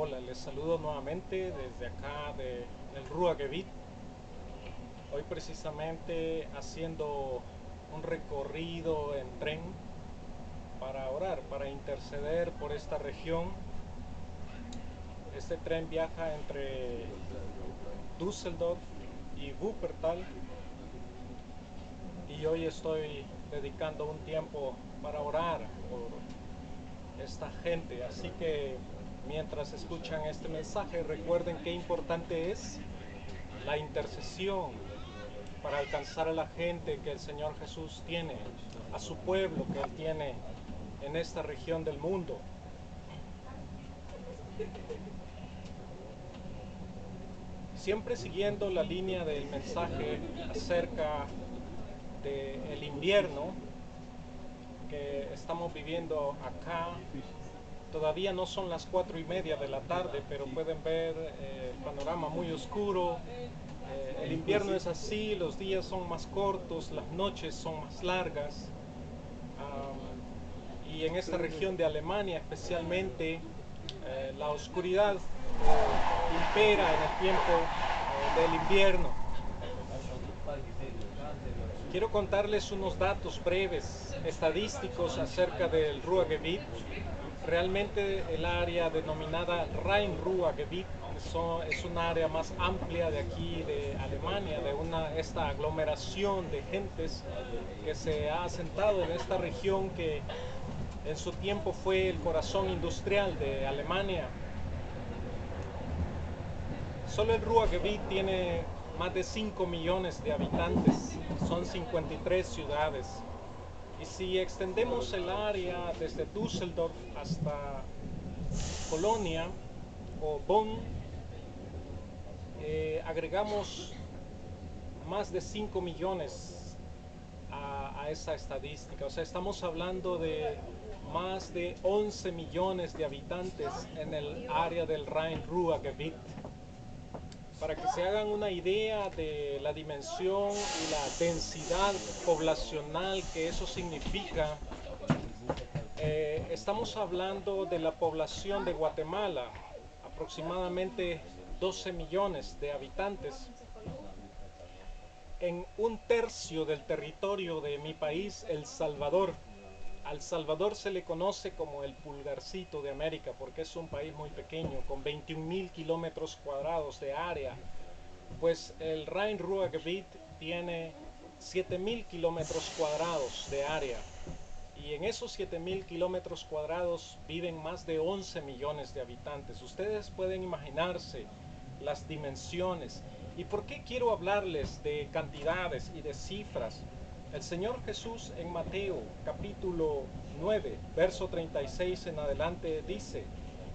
Hola, les saludo nuevamente desde acá del Rua Gebit. Hoy precisamente haciendo un recorrido en tren para orar, para interceder por esta región. Este tren viaja entre Düsseldorf y Wuppertal y hoy estoy dedicando un tiempo para orar por esta gente. Así que mientras escuchan este mensaje, recuerden qué importante es la intercesión para alcanzar a la gente que el Señor Jesús tiene, a su pueblo que Él tiene en esta región del mundo. Siempre siguiendo la línea del mensaje acerca del invierno que estamos viviendo acá. Todavía no son las 4:30 de la tarde, pero pueden ver el panorama muy oscuro. El invierno es así, los días son más cortos, las noches son más largas. Y en esta región de Alemania especialmente, la oscuridad impera en el tiempo del invierno. Quiero contarles unos datos breves, estadísticos acerca del Ruhrgebiet. Realmente el área denominada Rhein-Ruhr-Gebiet es un área más amplia de aquí de Alemania, de esta aglomeración de gentes que se ha asentado en esta región que en su tiempo fue el corazón industrial de Alemania. Solo el Ruhrgebiet tiene más de 5 millones de habitantes, son 53 ciudades. Y si extendemos el área desde Düsseldorf hasta Colonia o Bonn, agregamos más de 5 millones a esa estadística. O sea, estamos hablando de más de 11 millones de habitantes en el área del Rhein-Ruhr-Gebiet. Para que se hagan una idea de la dimensión y la densidad poblacional que eso significa, estamos hablando de la población de Guatemala, aproximadamente 12 millones de habitantes. En un tercio del territorio de mi país, El Salvador. Al Salvador se le conoce como el pulgarcito de América porque es un país muy pequeño, con 21.000 kilómetros cuadrados de área. Pues el Rhein-Ruhr-Gebiet tiene 7.000 kilómetros cuadrados de área. Y en esos 7.000 kilómetros cuadrados viven más de 11 millones de habitantes. Ustedes pueden imaginarse las dimensiones. ¿Y por qué quiero hablarles de cantidades y de cifras? El Señor Jesús en Mateo capítulo 9, verso 36 en adelante dice: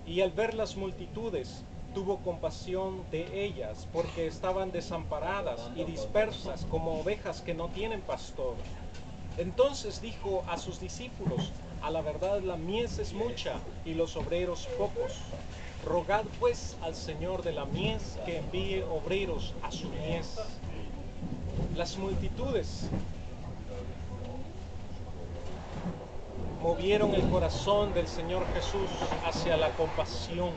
y al ver las multitudes, tuvo compasión de ellas, porque estaban desamparadas y dispersas como ovejas que no tienen pastor. Entonces dijo a sus discípulos: a la verdad la mies es mucha y los obreros pocos. Rogad pues al Señor de la mies que envíe obreros a su mies. Las multitudes movieron el corazón del Señor Jesús hacia la compasión.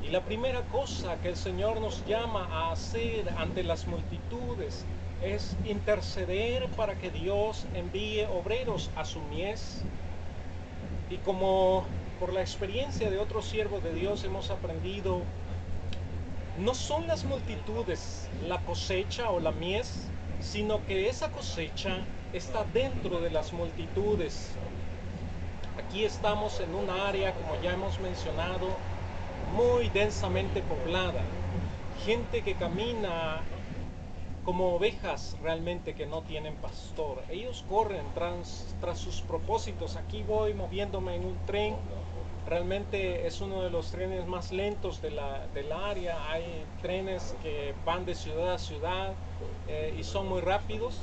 Y la primera cosa que el Señor nos llama a hacer ante las multitudes es interceder para que Dios envíe obreros a su mies. Y como por la experiencia de otros siervos de Dios hemos aprendido, no son las multitudes la cosecha o la mies, sino que esa cosecha está dentro de las multitudes. Aquí estamos en un área, como ya hemos mencionado, muy densamente poblada. Gente que camina como ovejas realmente que no tienen pastor. Ellos corren tras sus propósitos. Aquí voy moviéndome en un tren. Realmente es uno de los trenes más lentos del área. Hay trenes que van de ciudad a ciudad y son muy rápidos.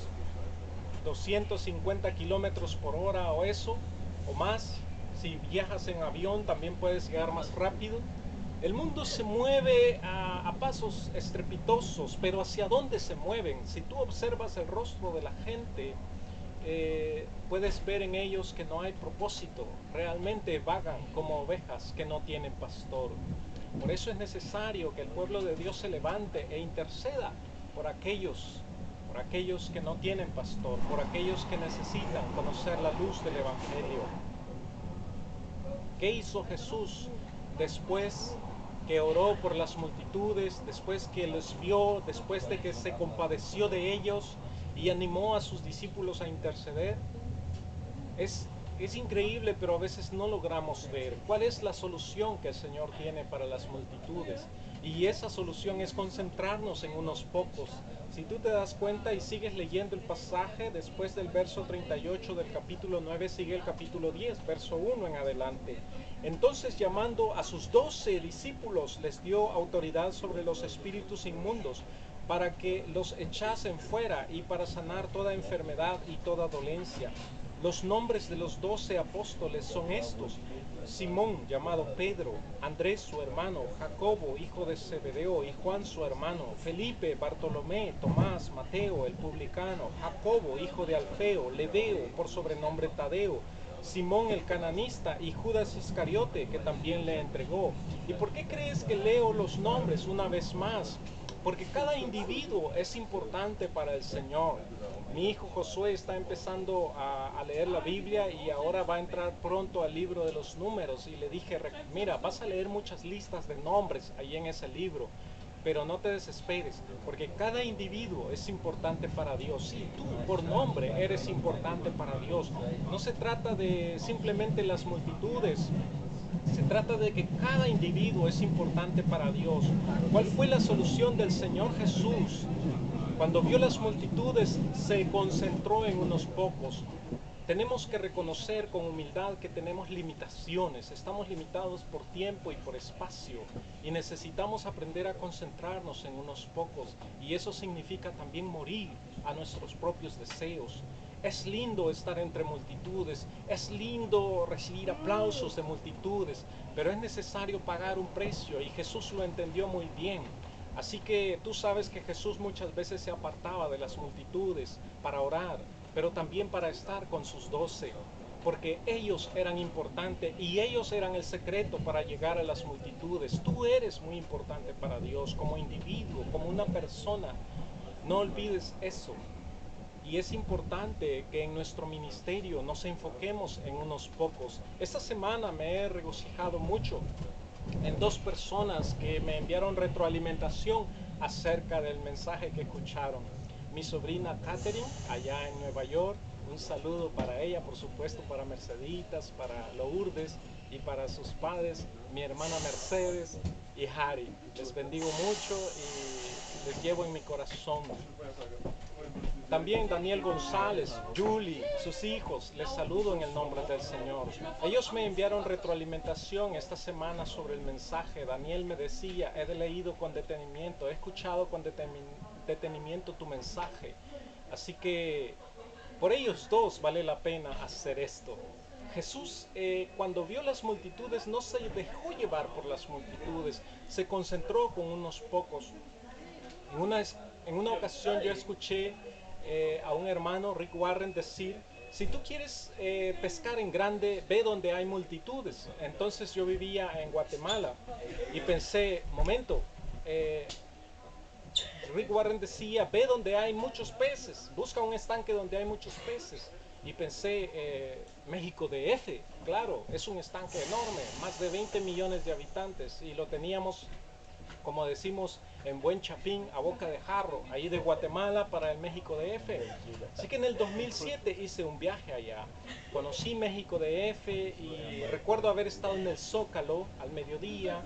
250 kilómetros por hora o eso, o más. Si viajas en avión también puedes llegar más rápido. El mundo se mueve a pasos estrepitosos, pero ¿hacia dónde se mueven? Si tú observas el rostro de la gente, puedes ver en ellos que no hay propósito, realmente vagan como ovejas que no tienen pastor. Por eso es necesario que el pueblo de Dios se levante e interceda por aquellos que no tienen pastor, por aquellos que necesitan conocer la luz del Evangelio. ¿Qué hizo Jesús después que oró por las multitudes, después que los vio, después de que se compadeció de ellos y animó a sus discípulos a interceder? Es increíble, pero a veces no logramos ver cuál es la solución que el Señor tiene para las multitudes. Y esa solución es concentrarnos en unos pocos. Si tú te das cuenta y sigues leyendo el pasaje, después del verso 38 del capítulo 9 sigue el capítulo 10, verso 1 en adelante. Entonces, llamando a sus 12 discípulos, les dio autoridad sobre los espíritus inmundos, para que los echasen fuera y para sanar toda enfermedad y toda dolencia. Los nombres de los 12 apóstoles son estos: Simón, llamado Pedro; Andrés su hermano; Jacobo, hijo de Zebedeo, y Juan su hermano; Felipe, Bartolomé, Tomás, Mateo, el publicano; Jacobo, hijo de Alfeo; Lebeo, por sobrenombre Tadeo; Simón el cananista, y Judas Iscariote, que también le entregó. ¿Y por qué crees que leo los nombres una vez más? Porque cada individuo es importante para el Señor. Mi hijo Josué está empezando a leer la Biblia y ahora va a entrar pronto al libro de los números, y le dije, mira, vas a leer muchas listas de nombres ahí en ese libro, pero no te desesperes, porque cada individuo es importante para Dios. Sí, tú por nombre eres importante para Dios. No se trata de simplemente las multitudes, se trata de que cada individuo es importante para Dios. ¿Cuál fue la solución del Señor Jesús? Cuando vio las multitudes, se concentró en unos pocos. Tenemos que reconocer con humildad que tenemos limitaciones, estamos limitados por tiempo y por espacio, y necesitamos aprender a concentrarnos en unos pocos, y eso significa también morir a nuestros propios deseos. Es lindo estar entre multitudes, es lindo recibir aplausos de multitudes, pero es necesario pagar un precio, y Jesús lo entendió muy bien. Así que tú sabes que Jesús muchas veces se apartaba de las multitudes para orar, pero también para estar con sus 12, porque ellos eran importantes y ellos eran el secreto para llegar a las multitudes. Tú eres muy importante para Dios como individuo, como una persona. No olvides eso. Y es importante que en nuestro ministerio nos enfoquemos en unos pocos. Esta semana me he regocijado mucho en dos personas que me enviaron retroalimentación acerca del mensaje que escucharon. Mi sobrina Catherine, allá en Nueva York, un saludo para ella, por supuesto para Merceditas, para Lourdes y para sus padres, mi hermana Mercedes y Harry. Les bendigo mucho y les llevo en mi corazón. También Daniel González, Julie, sus hijos, les saludo en el nombre del Señor. Ellos me enviaron retroalimentación esta semana sobre el mensaje. Daniel me decía, he leído con detenimiento, he escuchado con detenimiento tu mensaje. Así que por ellos dos vale la pena hacer esto. Jesús, cuando vio las multitudes, no se dejó llevar por las multitudes, se concentró con unos pocos. En una ocasión yo escuché a un hermano, Rick Warren, decir, si tú quieres pescar en grande, ve donde hay multitudes. Entonces yo vivía en Guatemala y pensé, momento, Rick Warren decía, ve donde hay muchos peces, busca un estanque donde hay muchos peces. Y pensé, México DF, claro, es un estanque enorme, más de 20 millones de habitantes, y lo teníamos, como decimos en buen chapín, a boca de jarro, ahí de Guatemala para el México DF. Así que en el 2007 hice un viaje allá, conocí México DF y recuerdo haber estado en el Zócalo al mediodía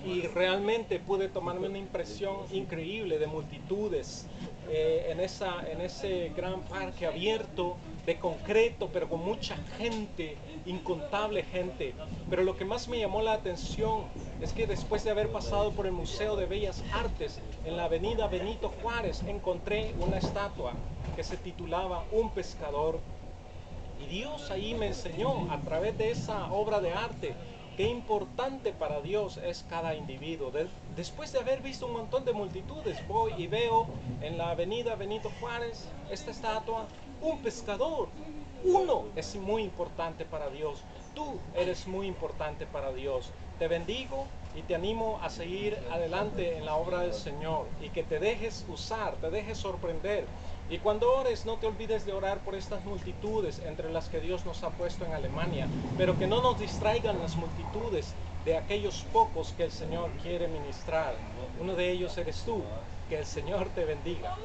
y realmente pude tomarme una impresión increíble de multitudes en ese gran parque abierto de concreto, pero con mucha gente, incontable gente. Pero lo que más me llamó la atención es que después de haber pasado por el Museo de Bellas Artes, en la avenida Benito Juárez, encontré una estatua que se titulaba Un pescador. Y Dios ahí me enseñó a través de esa obra de arte qué importante para Dios es cada individuo. Después de haber visto un montón de multitudes, voy y veo en la avenida Benito Juárez esta estatua un pescador. Uno es muy importante para Dios. Tú eres muy importante para Dios. Te bendigo y te animo a seguir adelante en la obra del Señor y que te dejes usar, te dejes sorprender. Y cuando ores, no te olvides de orar por estas multitudes entre las que Dios nos ha puesto en Alemania, pero que no nos distraigan las multitudes de aquellos pocos que el Señor quiere ministrar. Uno de ellos eres tú. Que el Señor te bendiga.